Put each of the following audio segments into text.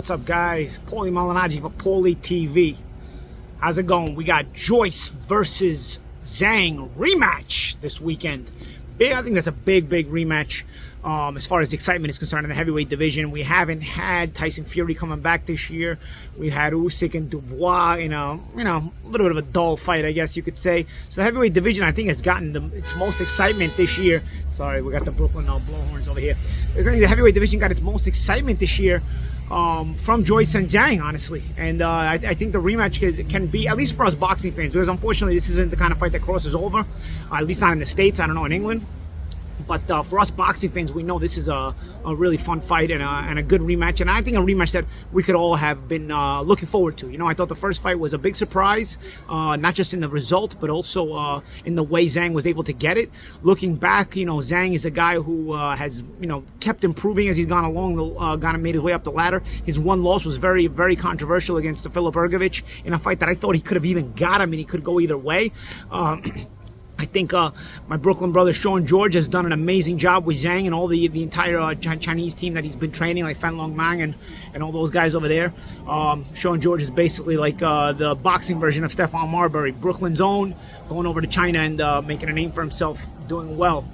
What's up, guys? Paulie Malignaggi for Paulie TV. How's it going? We got Joyce versus Zhang rematch this weekend. I think that's a big rematch as far as the excitement is concerned in the heavyweight division. We haven't had Tyson Fury coming back this year. We had Usyk and Dubois in a little bit of a dull fight, I guess you could say. So the heavyweight division, I think, has gotten its most excitement this year. Sorry, we got the Brooklyn blowhorns over here. I think the heavyweight division got its most excitement this year from Joyce and Zhang, honestly. And I think the rematch can be, at least for us boxing fans, because unfortunately this isn't the kind of fight that crosses over, at least not in the States, I don't know, in England. But for us boxing fans, we know this is a really fun fight and a good rematch. And I think a rematch that we could all have been looking forward to. You know, I thought the first fight was a big surprise, not just in the result, but also in the way Zhang was able to get it. Looking back, you know, Zhang is a guy who has, kept improving as he's gone along, made his way up the ladder. His one loss was very controversial against Filip Ergovic in a fight that I thought he could have even got him, and he could go either way. I think my Brooklyn brother Sean George has done an amazing job with Zhang and all the entire Chinese team that he's been training, like Fan Long Mang and all those guys over there. Sean George is basically like the boxing version of Stephon Marbury, Brooklyn's own, going over to China and making a name for himself, doing well.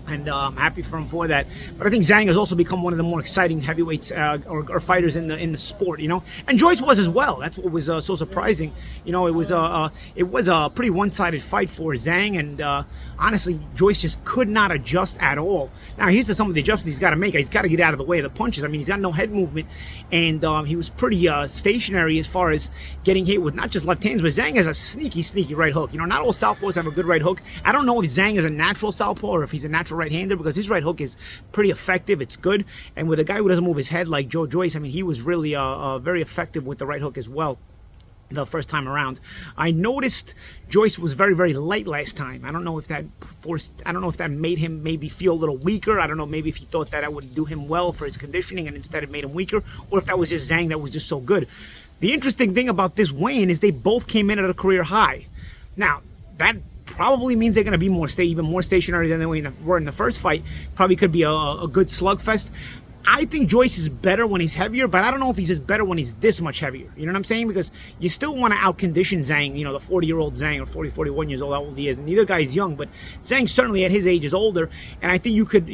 And I'm happy for him for that. But I think Zhang has also become one of the more exciting heavyweights or fighters in the sport, And Joyce was as well. That's what was so surprising. It was a pretty one-sided fight for Zhang, and honestly, Joyce just could not adjust at all. Now, here's some of the adjustments he's got to make. He's got to get out of the way of the punches. I mean, he's got no head movement, and he was pretty stationary as far as getting hit with not just left hands, but Zhang has a sneaky right hook. Not all southpaws have a good right hook. I don't know if Zhang is a natural southpaw or if he's a natural right-hander, because his right hook is pretty effective. It's good. And with a guy who doesn't move his head like Joyce, I mean, he was really very effective with the right hook as well the first time around. I noticed Joyce was very light last time. I don't know if that made him maybe feel a little weaker. I don't know, maybe if he thought that would do him well for his conditioning and instead it made him weaker, or if that was just Zhang that was just so good. The interesting thing about this weigh-in is they both came in at a career high. Now, that probably means they're going to be even more stationary than they were in the first fight. Probably could be a good slugfest. I think Joyce is better when he's heavier, but I don't know if he's just better when he's this much heavier. You know what I'm saying? Because you still want to outcondition Zhang, the 40-year-old Zhang, or 41 years old, how old he is. And neither guy is young, but Zhang certainly at his age is older, and I think you could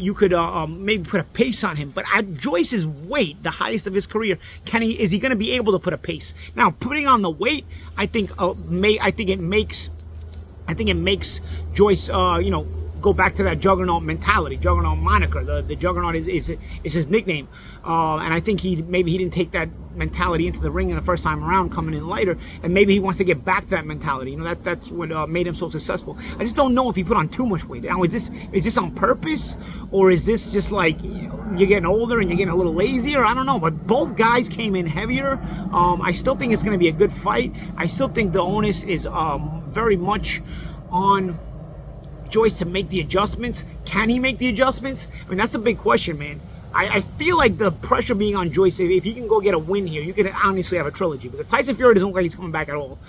maybe put a pace on him. But at Joyce's weight, the highest of his career, is he going to be able to put a pace? Now, putting on the weight, I think it makes Joyce, go back to that juggernaut mentality, juggernaut moniker. The juggernaut is his nickname, and I think maybe he didn't take that mentality into the ring in the first time around, coming in lighter, and maybe he wants to get back to that mentality. That's what made him so successful. I just don't know if he put on too much weight. Now, is this on purpose, or is this just like you're getting older and you're getting a little lazier? I don't know, but both guys came in heavier. I still think it's going to be a good fight. I still think the onus is very much on Joyce to make the adjustments. Can he make the adjustments? I mean, that's a big question, man. I feel like the pressure being on Joyce, if he can go get a win here, you could honestly have a trilogy, because Tyson Fury doesn't look like he's coming back at all.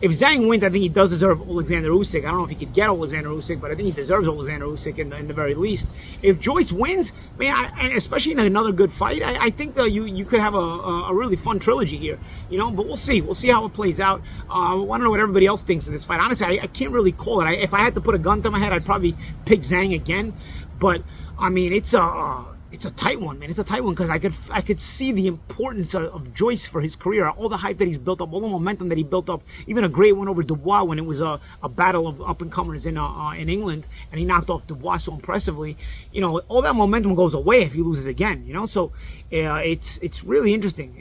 If Zhang wins, I think he does deserve Alexander Usyk. I don't know if he could get Alexander Usyk, but I think he deserves Alexander Usyk in the very least. If Joyce wins, man, and especially in another good fight, I think that you could have a really fun trilogy here, but we'll see. We'll see how it plays out. I want to know what everybody else thinks of this fight. Honestly, I can't really call it. If I had to put a gun to my head, I'd probably pick Zhang again. But I mean, it's a tight one, man. It's a tight one, because I could see the importance of Joyce for his career, all the hype that he's built up, all the momentum that he built up, even a great win over Dubois when it was a battle of up-and-comers in England, and he knocked off Dubois so impressively. All that momentum goes away if he loses again, So it's really interesting,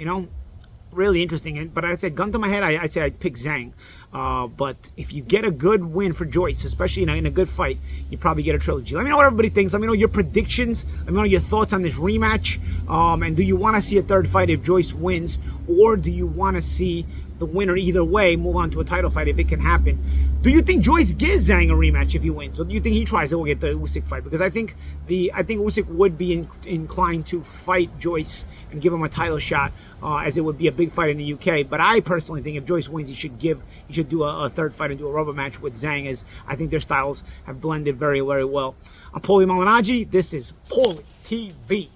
really interesting. But I said, gun to my head, I say I'd pick Zhang. But if you get a good win for Joyce, especially in a good fight, you probably get a trilogy. Let me know what everybody thinks. Let me know your predictions. Let me know your thoughts on this rematch. And do you want to see a third fight if Joyce wins, or do you want to see the winner either way move on to a title fight if it can happen? Do you think Joyce gives Zhang a rematch if he wins, or do you think he tries to go get the Usyk fight? Because I think Usyk would be inclined to fight Joyce and give him a title shot, as it would be a big fight in the UK. But I personally think if Joyce wins, he should do a third fight and do a rubber match with Zhang, as I think their styles have blended very well. I'm Paulie Malignaggi. This is Paulie TV.